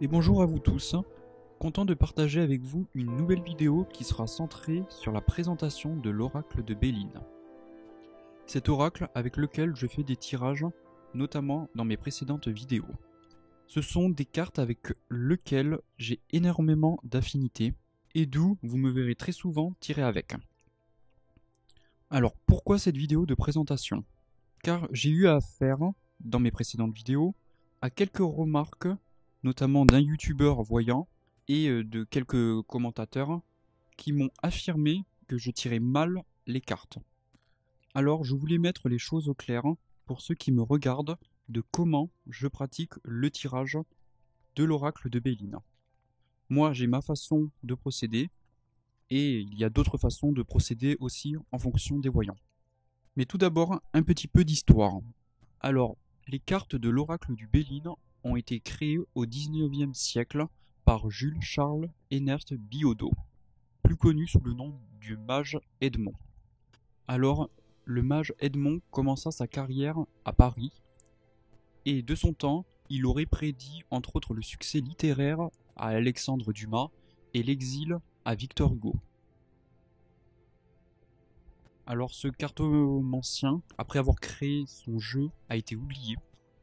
Et bonjour à vous tous, content de partager avec vous une nouvelle vidéo qui sera centrée sur la présentation de l'oracle de Béline. Cet oracle avec lequel je fais des tirages, notamment dans mes précédentes vidéos. Ce sont des cartes avec lesquelles j'ai énormément d'affinités et d'où vous me verrez très souvent tirer avec. Alors pourquoi cette vidéo de présentation? Car j'ai eu à faire, dans mes précédentes vidéos, à quelques remarques, notamment d'un youtubeur voyant et de quelques commentateurs qui m'ont affirmé que je tirais mal les cartes. Alors je voulais mettre les choses au clair pour ceux qui me regardent de comment je pratique le tirage de l'oracle de Béline. Moi j'ai ma façon de procéder et il y a d'autres façons de procéder aussi en fonction des voyants. Mais tout d'abord un petit peu d'histoire. Alors, les cartes de l'oracle du Béline ont été créées au XIXe siècle par Jules Charles Ernest Billaudot, plus connu sous le nom du mage Edmond. Alors, le mage Edmond commença sa carrière à Paris, et de son temps, il aurait prédit entre autres le succès littéraire à Alexandre Dumas et l'exil à Victor Hugo. Alors ce cartomancien, après avoir créé son jeu, a été oublié,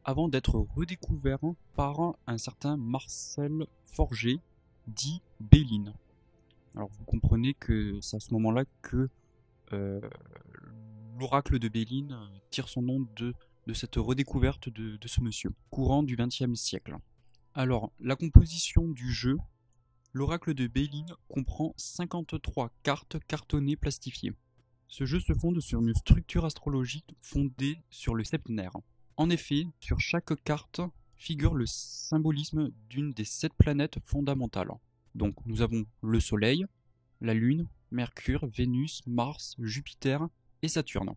avant d'être redécouvert par un certain Marcel Forger, dit Béline. Alors vous comprenez que c'est à ce moment-là que euh, l'oracle de Béline tire son nom de cette redécouverte de ce monsieur, courant du XXe siècle. Alors, la composition du jeu, l'oracle de Béline comprend 53 cartes cartonnées plastifiées. Ce jeu se fonde sur une structure astrologique fondée sur le septenaire. En effet, sur chaque carte figure le symbolisme d'une des 7 planètes fondamentales. Donc nous avons le Soleil, la Lune, Mercure, Vénus, Mars, Jupiter et Saturne.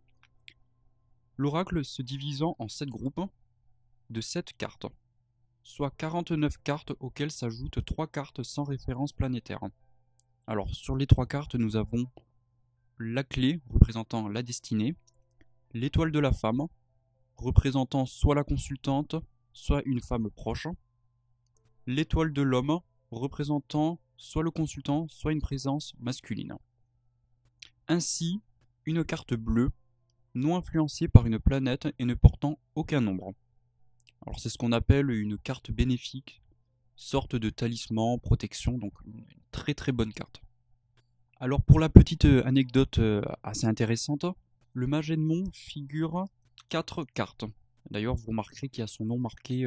L'oracle se divisant en 7 groupes de 7 cartes, soit 49 cartes auxquelles s'ajoutent 3 cartes sans référence planétaire. Alors sur les 3 cartes, nous avons la clé représentant la destinée, l'étoile de la femme, représentant soit la consultante, soit une femme proche, l'étoile de l'homme, représentant soit le consultant, soit une présence masculine. Ainsi, une carte bleue, non influencée par une planète et ne portant aucun nombre. Alors c'est ce qu'on appelle une carte bénéfique, sorte de talisman, protection, donc une très très bonne carte. Alors pour la petite anecdote assez intéressante, le mage Edmond figure 4 cartes. D'ailleurs, vous remarquerez qu'il y a son nom marqué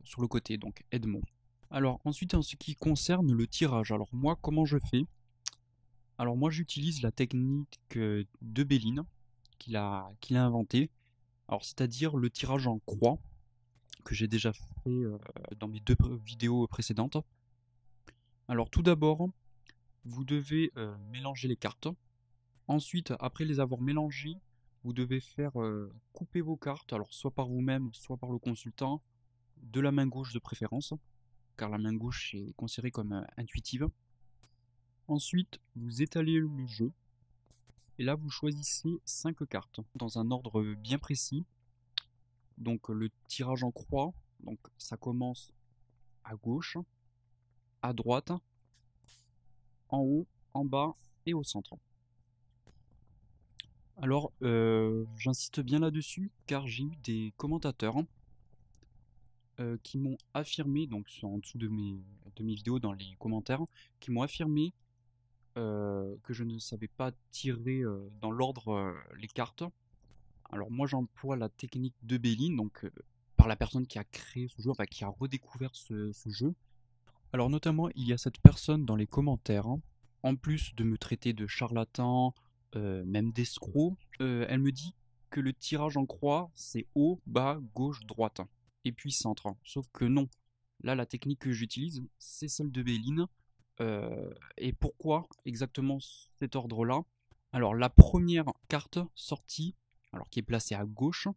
sur le côté, donc Edmond. Alors ensuite, en ce qui concerne le tirage, alors moi, comment je fais? Alors moi, j'utilise la technique de Béline, qu'il a inventée. Alors c'est-à-dire le tirage en croix, que j'ai déjà fait dans mes 2 vidéos précédentes. Alors tout d'abord, vous devez mélanger les cartes. Ensuite, après les avoir mélangées, vous devez faire couper vos cartes, alors soit par vous-même, soit par le consultant, de la main gauche de préférence, car la main gauche est considérée comme intuitive. Ensuite, vous étalez le jeu, et là vous choisissez 5 cartes, dans un ordre bien précis. Donc le tirage en croix, donc ça commence à gauche, à droite, en haut, en bas et au centre. Alors, j'insiste bien là-dessus, car j'ai eu des commentateurs qui m'ont affirmé, donc en dessous de mes vidéos dans les commentaires, qui m'ont affirmé que je ne savais pas tirer dans l'ordre les cartes. Alors moi j'emploie la technique de Béline, donc par la personne qui a créé ce jeu, enfin qui a redécouvert ce jeu. Alors notamment il y a cette personne dans les commentaires, en plus de me traiter de charlatan, même d'escroc, elle me dit que le tirage en croix c'est haut, bas, gauche, droite et puis centre. Sauf que non. Là, la technique que j'utilise, c'est celle de Béline. Et pourquoi exactement cet ordre-là? Alors, la première carte sortie, alors qui est placée à gauche,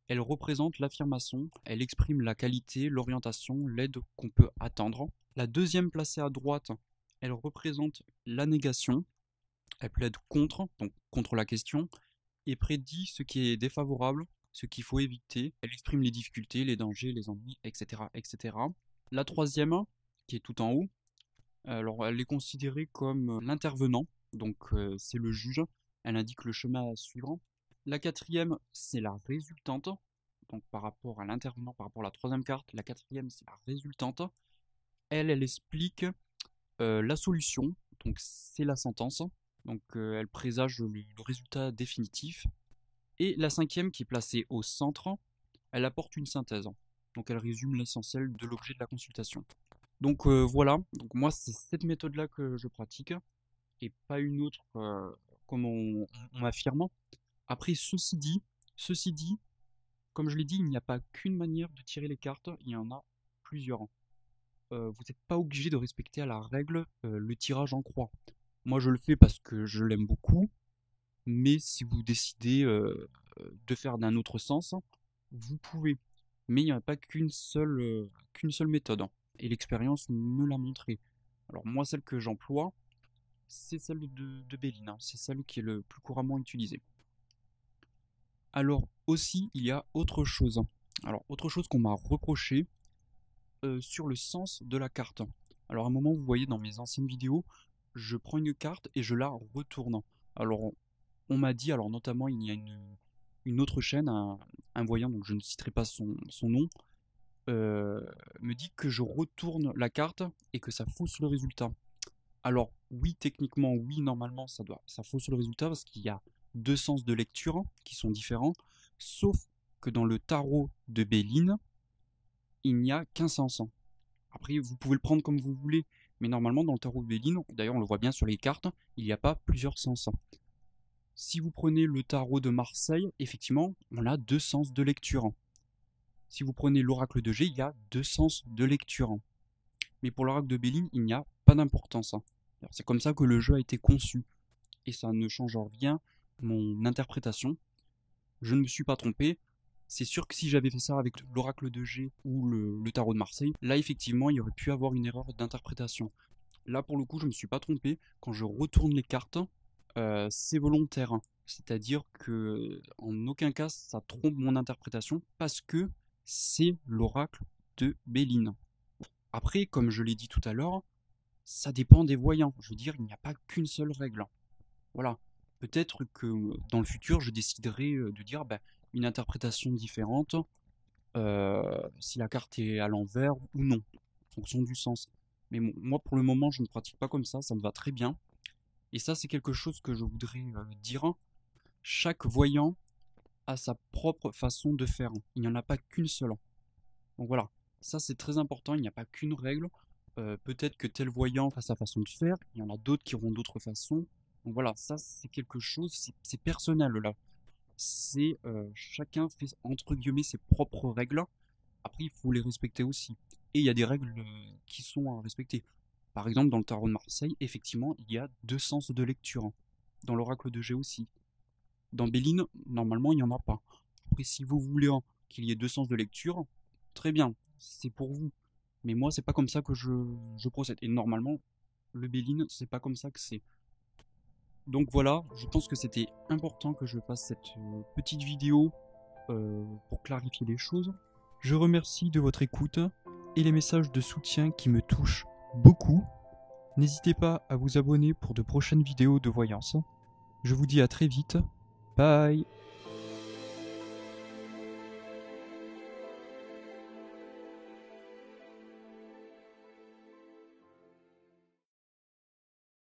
elle représente l'affirmation, elle exprime la qualité, l'orientation, l'aide qu'on peut attendre. La deuxième placée à droite, elle représente la négation, elle plaide contre, donc contre la question, et prédit ce qui est défavorable, ce qu'il faut éviter. Elle exprime les difficultés, les dangers, les ennuis, etc., etc. La troisième, qui est tout en haut, alors elle est considérée comme l'intervenant, donc c'est le juge, elle indique le chemin à suivre. La quatrième, c'est la résultante, donc par rapport à l'intervenant, par rapport à la troisième carte, la quatrième, c'est la résultante. Elle explique la solution, donc c'est la sentence, donc elle présage le résultat définitif. Et la cinquième, qui est placée au centre, elle apporte une synthèse, donc elle résume l'essentiel de l'objet de la consultation. Donc voilà, donc moi c'est cette méthode-là que je pratique, et pas une autre comme on m'affirme. Après, ceci dit, comme je l'ai dit, il n'y a pas qu'une manière de tirer les cartes, il y en a plusieurs. Vous n'êtes pas obligé de respecter à la règle le tirage en croix. Moi je le fais parce que je l'aime beaucoup, mais si vous décidez de faire d'un autre sens, vous pouvez. Mais il n'y a pas qu'une seule méthode, et l'expérience me l'a montré. Alors moi, celle que j'emploie, c'est celle de Béline, c'est celle qui est le plus couramment utilisée. Alors aussi, il y a autre chose. Alors autre chose qu'on m'a reproché sur le sens de la carte. Alors à un moment, vous voyez dans mes anciennes vidéos, je prends une carte et je la retourne. Alors on m'a dit, alors notamment il y a une autre chaîne, un voyant, donc je ne citerai pas son nom, me dit que je retourne la carte et que ça fausse le résultat. Alors oui, techniquement, oui, normalement, ça fausse le résultat parce qu'il y a deux sens de lecture qui sont différents, sauf que dans le tarot de Béline, il n'y a qu'un sens. Après, vous pouvez le prendre comme vous voulez, mais normalement, dans le tarot de Béline, d'ailleurs, on le voit bien sur les cartes, il n'y a pas plusieurs sens. Si vous prenez le tarot de Marseille, effectivement, on a deux sens de lecture. Si vous prenez l'oracle de G, il y a deux sens de lecture. Mais pour l'oracle de Béline, il n'y a pas d'importance. C'est comme ça que le jeu a été conçu. Et ça ne change en rien mon interprétation. Je ne me suis pas trompé. C'est sûr que si j'avais fait ça avec l'oracle de G ou le tarot de Marseille, là effectivement il y aurait pu avoir une erreur d'interprétation. Là pour le coup je ne me suis pas trompé. Quand je retourne les cartes, c'est volontaire. C'est-à-dire que en aucun cas ça trompe mon interprétation parce que c'est l'oracle de Béline. Après, comme je l'ai dit tout à l'heure, ça dépend des voyants. Je veux dire, il n'y a pas qu'une seule règle. Voilà. Peut-être que dans le futur, je déciderai de dire une interprétation différente si la carte est à l'envers ou non, en fonction du sens. Mais moi, pour le moment, je ne pratique pas comme ça me va très bien. Et ça, c'est quelque chose que je voudrais dire. Chaque voyant a sa propre façon de faire. Il n'y en a pas qu'une seule. Donc voilà, ça c'est très important, il n'y a pas qu'une règle. Peut-être que tel voyant a sa façon de faire, il y en a d'autres qui auront d'autres façons. Donc voilà, ça c'est quelque chose, c'est personnel là. C'est chacun fait entre guillemets ses propres règles. Après, il faut les respecter aussi. Et il y a des règles qui sont à respecter. Par exemple, dans le tarot de Marseille, effectivement, il y a deux sens de lecture. Dans l'oracle de G aussi. Dans Béline, normalement, il n'y en a pas. Après, si vous voulez qu'il y ait deux sens de lecture, très bien, c'est pour vous. Mais moi, c'est pas comme ça que je procède. Et normalement, le Béline, c'est pas comme ça que c'est. Donc voilà, je pense que c'était important que je fasse cette petite vidéo pour clarifier les choses. Je remercie de votre écoute et les messages de soutien qui me touchent beaucoup. N'hésitez pas à vous abonner pour de prochaines vidéos de voyance. Je vous dis à très vite. Bye!